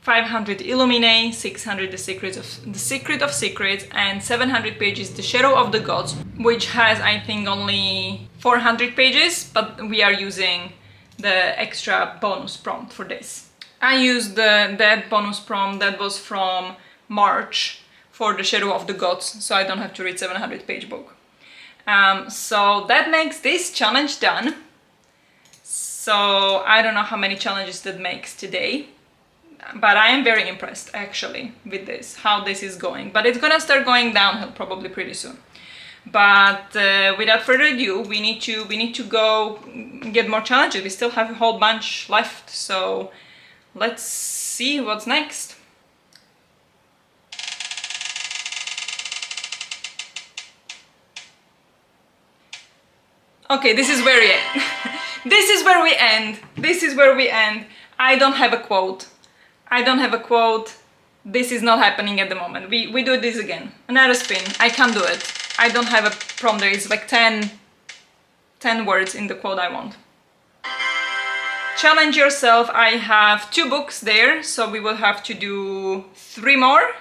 A: 500 Illumine, 600 The Secret of Secrets, and 700 pages The Shadow of the Gods, which has, I think, only 400 pages, but we are using the extra bonus prompt for this. I used that bonus prompt that was from March for The Shadow of the Gods, so I don't have to read 700-page book. So that makes this challenge done. So I don't know how many challenges that makes today, but I am very impressed actually with this, how this is going. But it's gonna start going downhill probably pretty soon. But without further ado, we need to go get more challenges. We still have a whole bunch left, so let's see what's next. Okay, this is where we end. This is where we end. This is where we end. I don't have a quote. I don't have a quote. This is not happening at the moment. We do this again. Another spin. I can't do it. I don't have a prompt. There is like 10 words in the quote I want. Challenge yourself. I have 2 books there, so we will have to do 3 more.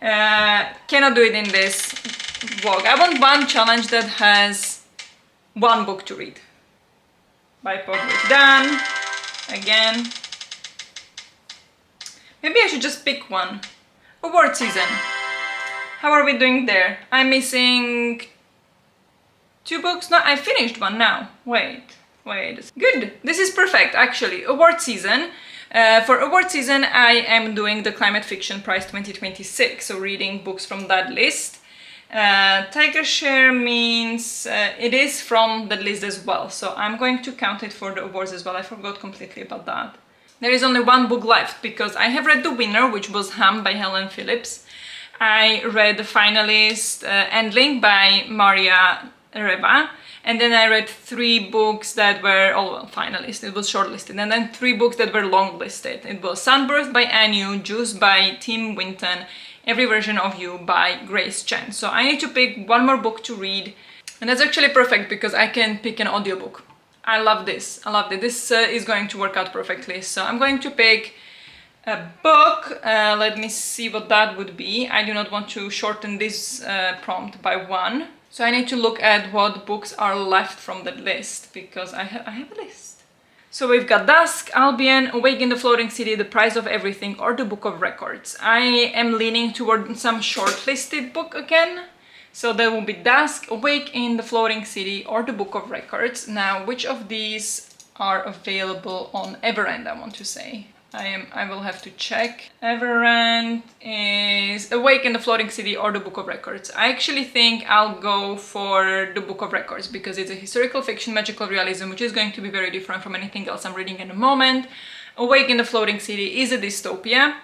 A: Cannot do it in this vlog. I want one challenge that has 1 book to read. BIPOC is done. Again. Maybe I should just pick one. Award season. How are we doing there? I'm missing 2 books. No, I finished one now. Wait. Good. This is perfect, actually. Award season. For award season, I am doing the Climate Fiction Prize 2026, so reading books from that list. Tiger share means it is from the list as well, so I'm going to count it for the awards as well. I forgot completely about that. There is only 1 book left because I have read the winner, which was Ham by Helen Phillips. I read the finalist Endling by Maria Reva, and then I read 3 books that were finalists. It was shortlisted, and then 3 books that were longlisted. It was Sunbirth by Anu, Juice by Tim Winton, Every Version of You by Grace Chen. So I need to pick 1 more book to read, and that's actually perfect because I can pick an audiobook. I love this. I love it. This is going to work out perfectly. So I'm going to pick a book. Let me see what that would be. I do not want to shorten this prompt by 1. So I need to look at what books are left from that list because I have a list. So we've got Dusk, Albion, Awake in the Floating City, The Price of Everything, or The Book of Records. I am leaning toward some shortlisted book again. So there will be Dusk, Awake in the Floating City, or The Book of Records. Now, which of these are available on Everend, I want to say. I will have to check. Everend is Awake in the Floating City or The Book of Records. I actually think I'll go for The Book of Records because it's a historical fiction, magical realism, which is going to be very different from anything else I'm reading at the moment. Awake in the Floating City is a dystopia,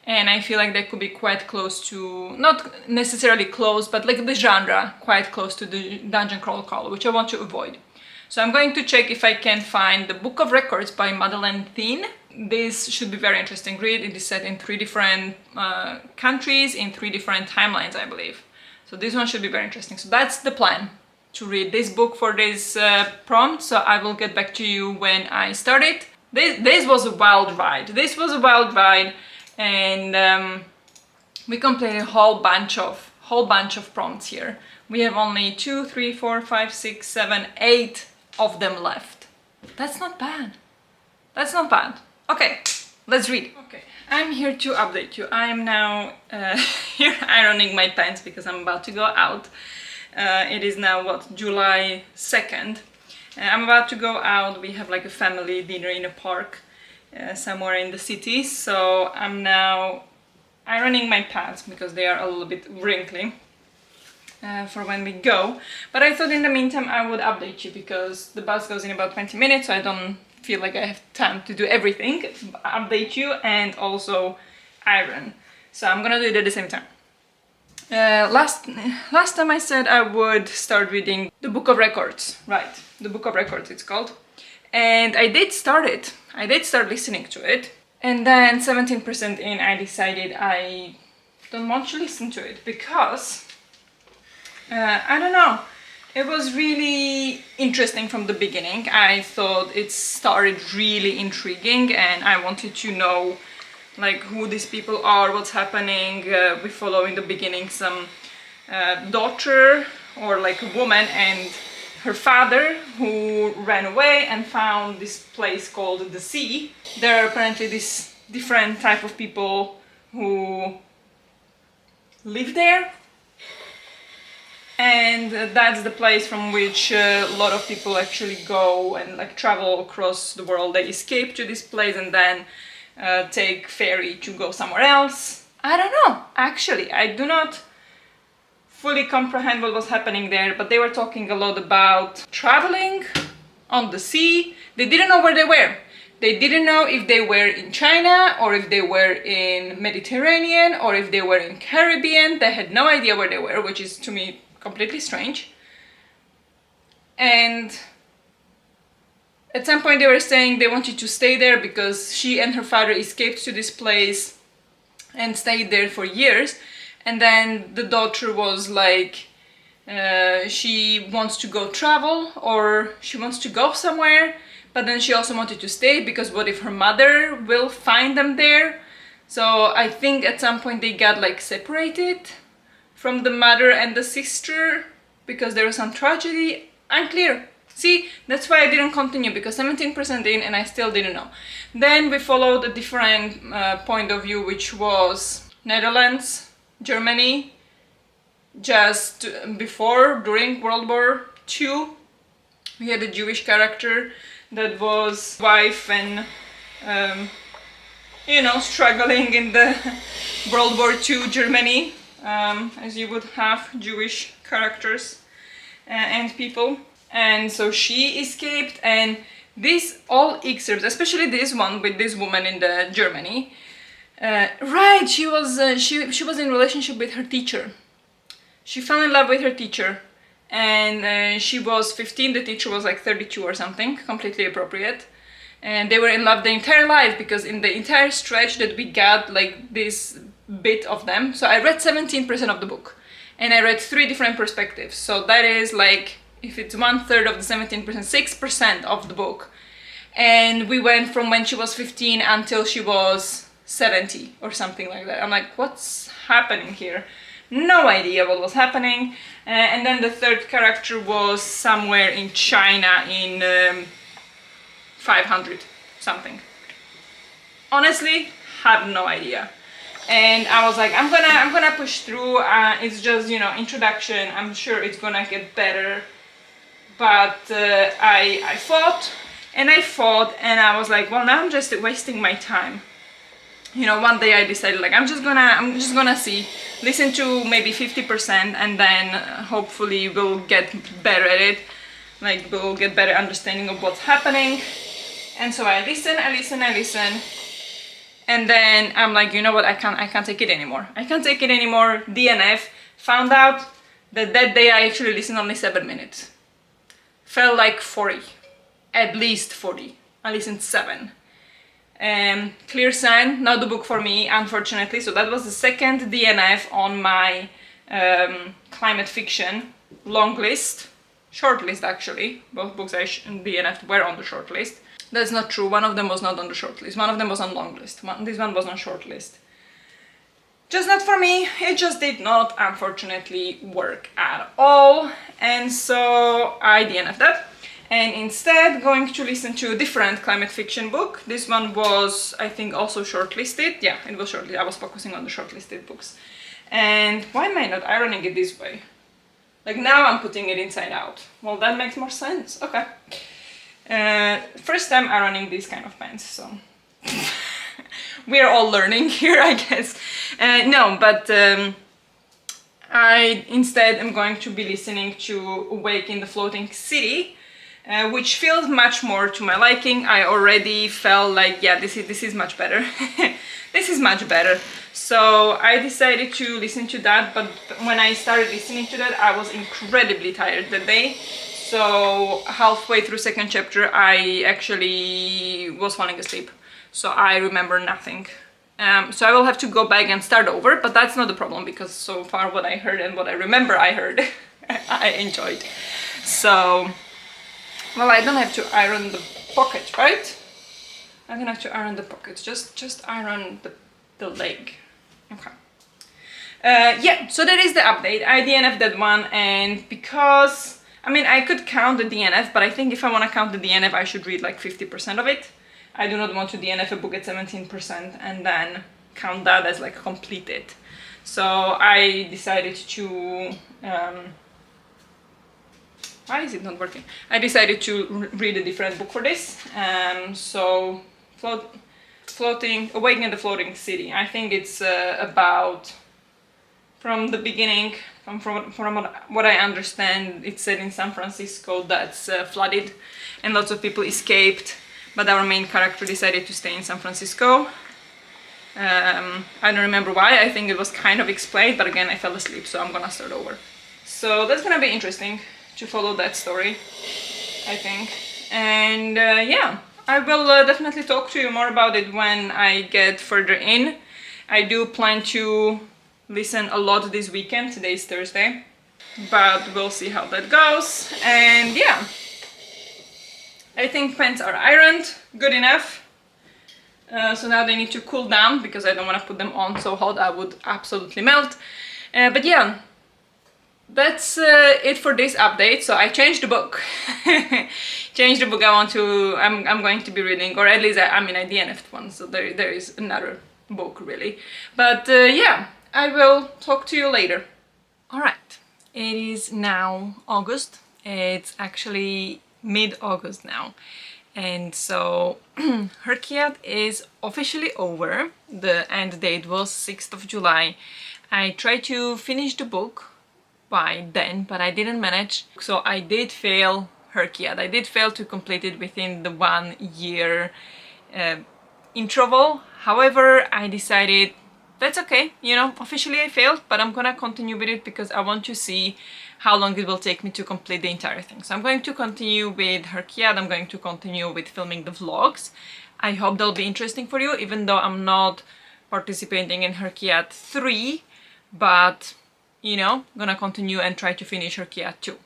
A: and I feel like that could be quite close to, not necessarily close, but like the genre, quite close to the Dungeon Crawl, which I want to avoid. So I'm going to check if I can find The Book of Records by Madeleine Thien. This should be very interesting read. It is set in 3 different countries, in 3 different timelines, I believe. So this one should be very interesting. So that's the plan, to read this book for this prompt. So I will get back to you when I start it. This was a wild ride. This was a wild ride, and we completed a whole bunch of prompts here. We have only 2, 3, 4, 5, 6, 7, 8 of them left. That's not bad. That's not bad. Okay, let's read. Okay, I'm here to update you. I am now here ironing my pants because I'm about to go out. It is now, what, July 2nd. I'm about to go out. We have like a family dinner in a park somewhere in the city. So I'm now ironing my pants because they are a little bit wrinkly for when we go. But I thought in the meantime I would update you because the bus goes in about 20 minutes, so I don't feel like I have time to do everything, update you and also iron. So I'm gonna do it at the same time. Last time I said I would start reading The Book of Records, right? The Book of Records it's called. And I did start it. I did start listening to it. And then 17% in I decided I don't want to listen to it because I don't know. It was really interesting from the beginning. I thought it started really intriguing and I wanted to know like who these people are, what's happening. We follow in the beginning some daughter or like a woman and her father who ran away and found this place called the sea. There are apparently this different type of people who live there, and that's the place from which a lot of people actually go and like travel across the world. They escape to this place and then take ferry to go somewhere else. I don't know, actually, I do not fully comprehend what was happening there, but they were talking a lot about traveling on the sea. They didn't know where they were. They didn't know if they were in China or if they were in Mediterranean or if they were in Caribbean. They had no idea where they were, which is to me completely strange. And at some point they were saying they wanted to stay there because she and her father escaped to this place and stayed there for years. And then the daughter was like, she wants to go travel or she wants to go somewhere, but then she also wanted to stay because what if her mother will find them there? So I think at some point they got like separated from the mother and the sister because there was some tragedy. Unclear. See, that's why I didn't continue, because 17% in and I still didn't know. Then we followed a different point of view, which was Netherlands, Germany, just before, during World War II. We had a Jewish character that was wife and, you know, struggling in the World War II Germany, as you would have Jewish characters and people. And so she escaped, and these all excerpts, especially this one with this woman in the Germany, right, she was in relationship with her teacher. She fell in love with her teacher, and she was 15, the teacher was like 32 or something, completely appropriate. And they were in love the entire life, because in the entire stretch that we got like this bit of them. So I read 17% of the book, and I read 3 different perspectives. So that is like, if it's 1/3 of the 17%, 6% of the book. And we went from when she was 15 until she was 70 or something like that. I'm like, what's happening here? No idea what was happening. And then the third character was somewhere in China in 500 something. Honestly, have no idea. And I was like, I'm gonna push through. It's just, you know, introduction. I'm sure it's gonna get better. But I fought and I fought, and I was like, well, now I'm just wasting my time. You know, one day I decided like I'm just gonna see, listen to maybe 50%, and then hopefully we'll get better at it. Like we'll get better understanding of what's happening. And so I listen, and then I'm like, you know what, I can't take it anymore. I can't take it anymore. DNF. Found out that day I actually listened only 7 minutes. Felt like 40, at least 40. I listened 7. Clear sign, not the book for me, unfortunately. So that was the second DNF on my climate fiction long list, short list actually. Both books I DNF'd were on the short list. That's not true. One of them was not on the short list. One of them was on long list. This one was on short list. Just not for me. It just did not, unfortunately, work at all. And so I DNF'd that. And instead going to listen to a different climate fiction book. This one was, I think, also shortlisted. Yeah, it was shortlisted. I was focusing on the shortlisted books. And why am I not ironing it this way? Like now I'm putting it inside out. Well, that makes more sense. Okay. First time ironing these kind of pants, so we're all learning here, I guess. No, but I instead am going to be listening to Awake in the Floating City, which feels much more to my liking. I already felt like, yeah, this is much better. This is much better. So I decided to listen to that, but when I started listening to that, I was incredibly tired that day. So halfway through second chapter, I actually was falling asleep. So I remember nothing. So I will have to go back and start over, but that's not the problem, because so far what I heard and what I remember I heard, I enjoyed. So, well, I don't have to iron the pocket, right? I don't have to iron the pockets, just iron the the lake. Okay. Yeah, so that is the update. I DNF'd that one, and because, I mean, I could count the DNF, but I think if I want to count the DNF, I should read like 50% of it. I do not want to DNF a book at 17% and then count that as like completed. So I decided to, why is it not working? I decided to read a different book for this. So Awakening in the Floating City. I think it's about, from the beginning, from what I understand, it's set in San Francisco that's flooded and lots of people escaped, but our main character decided to stay in San Francisco. I don't remember why. I think it was kind of explained, but again I fell asleep, so I'm gonna start over. So that's gonna be interesting to follow that story, I think. And yeah, I will definitely talk to you more about it when I get further in. I do plan to listen a lot this weekend. Today is Thursday, but we'll see how that goes. And yeah, I think pants are ironed good enough. So now they need to cool down because I don't want to put them on so hot, I would absolutely melt. But yeah, that's it for this update. So I changed the book. Changed the book I'm going to be reading, or at least I DNF'd one, so there is another book really. But yeah, I will talk to you later. Alright, it is now August. It's actually mid-August now. And so HRCYED is officially over. The end date was 6th of July. I tried to finish the book by then, but I didn't manage. So I did fail HRCYED. I did fail to complete it within the 1 year interval. However, I decided that's okay, you know, officially I failed, but I'm gonna continue with it because I want to see how long it will take me to complete the entire thing. So I'm going to continue with HRCYED, I'm going to continue with filming the vlogs. I hope they'll be interesting for you, even though I'm not participating in HRCYED 3, but, you know, I'm gonna continue and try to finish HRCYED 2.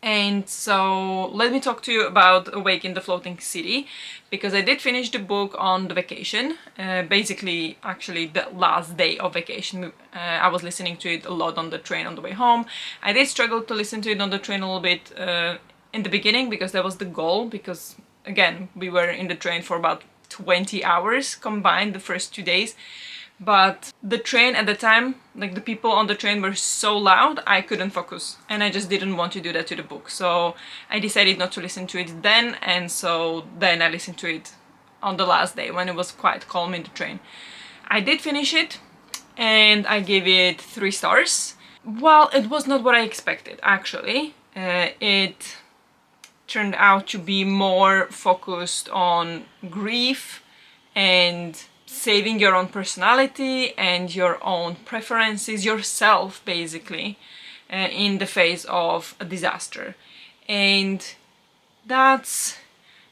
A: And so let me talk to you about Awake in the Floating City, because I did finish the book on the vacation, basically actually the last day of vacation. I was listening to it a lot on the train on the way home. I did struggle to listen to it on the train a little bit in the beginning because that was the goal, because again we were in the train for about 20 hours combined the first 2 days. But the train at the time, like the people on the train were so loud, I couldn't focus, and I just didn't want to do that to the book. So I decided not to listen to it then, and so then I listened to it on the last day when it was quite calm in the train. I did finish it, and I gave it 3 stars. Well, it was not what I expected, actually. It turned out to be more focused on grief and saving your own personality and your own preferences, yourself basically, in the face of a disaster. And that's,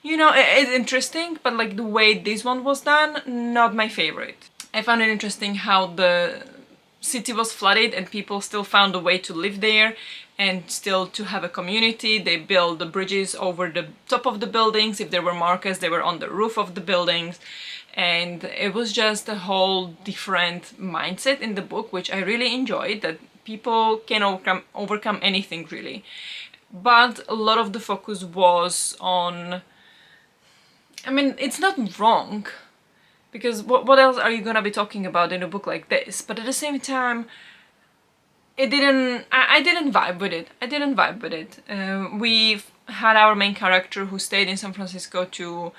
A: you know, it's interesting, but like the way this one was done, not my favorite. I found it interesting how the city was flooded and people still found a way to live there and still to have a community. They built the bridges over the top of the buildings. If there were markets, they were on the roof of the buildings. And it was just a whole different mindset in the book, which I really enjoyed, that people can overcome anything really. But a lot of the focus was on, I mean, it's not wrong, because what else are you gonna be talking about in a book like this? But at the same time, I didn't vibe with it. I didn't vibe with it. We had our main character who stayed in San Francisco to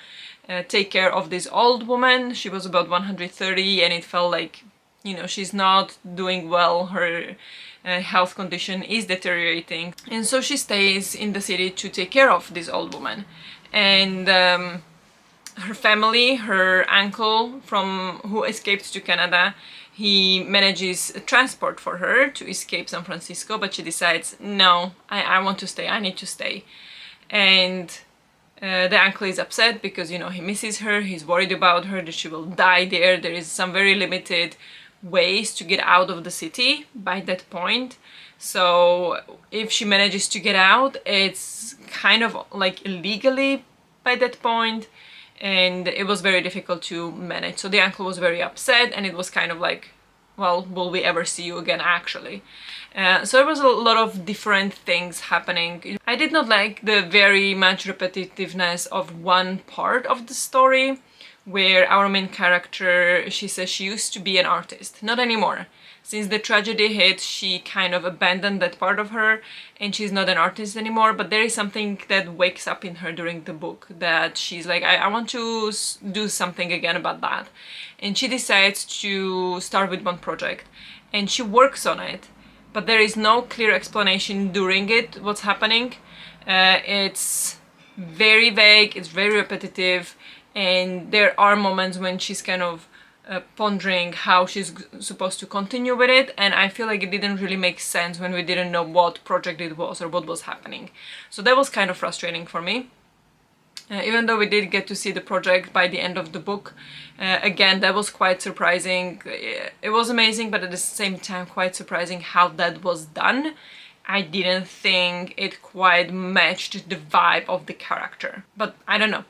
A: take care of this old woman. She was about 130, and it felt like, you know, she's not doing well. Her health condition is deteriorating, and so she stays in the city to take care of this old woman. And her family, her uncle who escaped to Canada, he manages a transport for her to escape San Francisco, but she decides, no, I want to stay, I need to stay. And the uncle is upset because, you know, he misses her, he's worried about her, that she will die there. There is some very limited ways to get out of the city by that point. So if she manages to get out, it's kind of like illegally by that point. and it was very difficult to manage. So the uncle was very upset, and it was kind of like, well, will we ever see you again, actually? So there was a lot of different things happening. I did not like the very much repetitiveness of one part of the story, where our main character, she says she used to be an artist. Not anymore. Since the tragedy hit, she kind of abandoned that part of her, and she's not an artist anymore, but there is something that wakes up in her during the book, that she's like, I want to do something again about that. And she decides to start with one project, and she works on it, but there is no clear explanation during it, what's happening. It's very vague, it's very repetitive, and there are moments when she's kind of pondering how she's supposed to continue with it, and I feel like it didn't really make sense when we didn't know what project it was or what was happening. So that was kind of frustrating for me. Even though we did get to see the project by the end of the book, again, that was quite surprising. It was amazing, but at the same time quite surprising how that was done. I didn't think it quite matched the vibe of the character, but I don't know.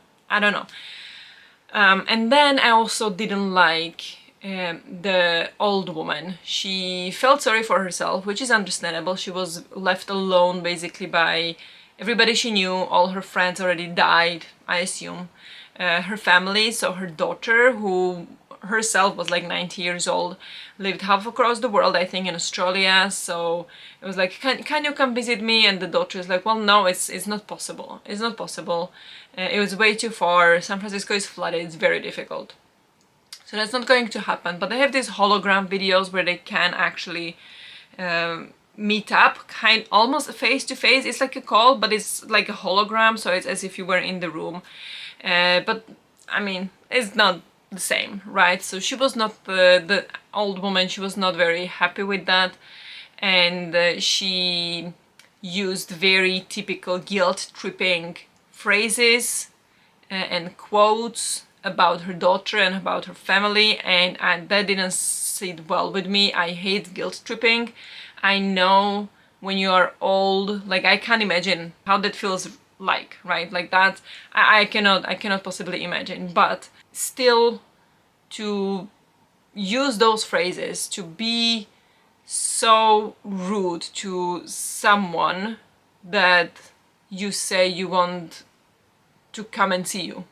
A: And then I also didn't like the old woman. She felt sorry for herself, which is understandable. She was left alone basically by everybody she knew. All her friends already died, I assume. Her family, so her daughter, who herself was like 90 years old, lived half across the world, I think in Australia. So it was like, can you come visit me? And the daughter is like, well, no, it's not possible. It's not possible. It was way too far. San Francisco is flooded. It's very difficult. So that's not going to happen. But they have these hologram videos where they can actually meet up, almost face to face. It's like a call, but it's like a hologram, so it's as if you were in the room. But I mean, it's not the same, right? So she was not the old woman. She was not very happy with that, and she used very typical guilt-tripping phrases and quotes about her daughter and about her family, and that didn't sit well with me. I hate guilt-tripping. I know when you are old, like I can't imagine how that feels like, right? Like that, I cannot possibly imagine. But still, to use those phrases, to be so rude to someone that you say you want to come and see you,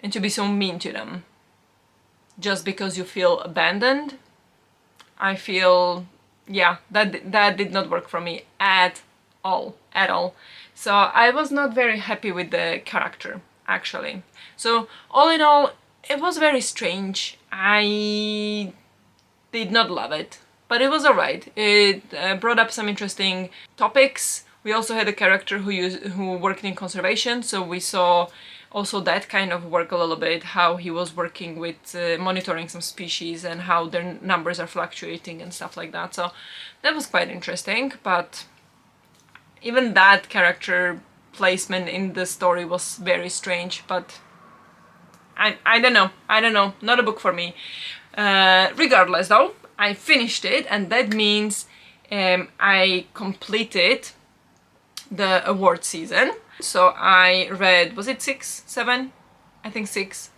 A: and to be so mean to them just because you feel abandoned, I feel, yeah, that did not work for me at all. So I was not very happy with the character, actually. So all in all, it was very strange. I did not love it, but it was alright. It brought up some interesting topics. We also had a character who worked in conservation, so we saw also that kind of work a little bit, how he was working with monitoring some species and how their numbers are fluctuating and stuff like that. So that was quite interesting, but even that character placement in the story was very strange. But I don't know, not a book for me. Regardless though, I finished it, and that means I completed the award season. So I read, was it 6, 7? I think 6,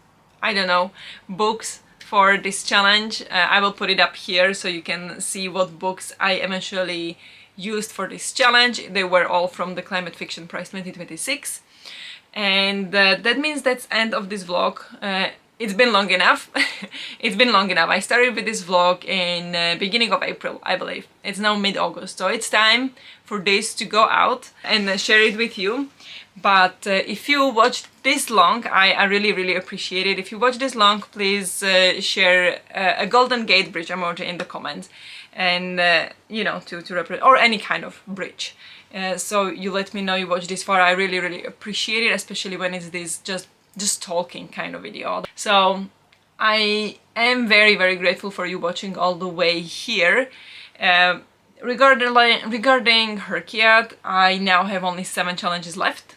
A: I don't know, books for this challenge. I will put it up here so you can see what books I eventually used for this challenge. They were all from the Climate Fiction Prize 2026. And that means that's end of this vlog. It's been long enough. It's been long enough. I started with this vlog in beginning of April, I believe. It's now mid-August, so it's time for this to go out and share it with you. But if you watched this long, I really appreciate it. If you watched this long, please share a Golden Gate bridge emoji in the comments, and you know, to represent, or any kind of bridge. So you let me know you watched this far. I really appreciate it, especially when it's this just talking kind of video. So I am very grateful for you watching all the way here. Regarding HRCYED, I now have only 7 challenges left.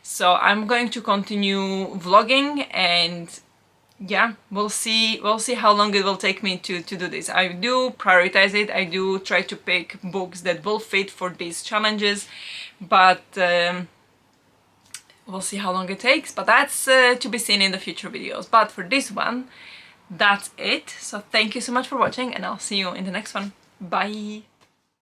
A: So I'm going to continue vlogging, and yeah, we'll see how long it will take me to do this. I do prioritize it. I do try to pick books that will fit for these challenges, but we'll see how long it takes, but that's to be seen in the future videos. But for this one, that's it. So thank you so much for watching, and I'll see you in the next one. Bye!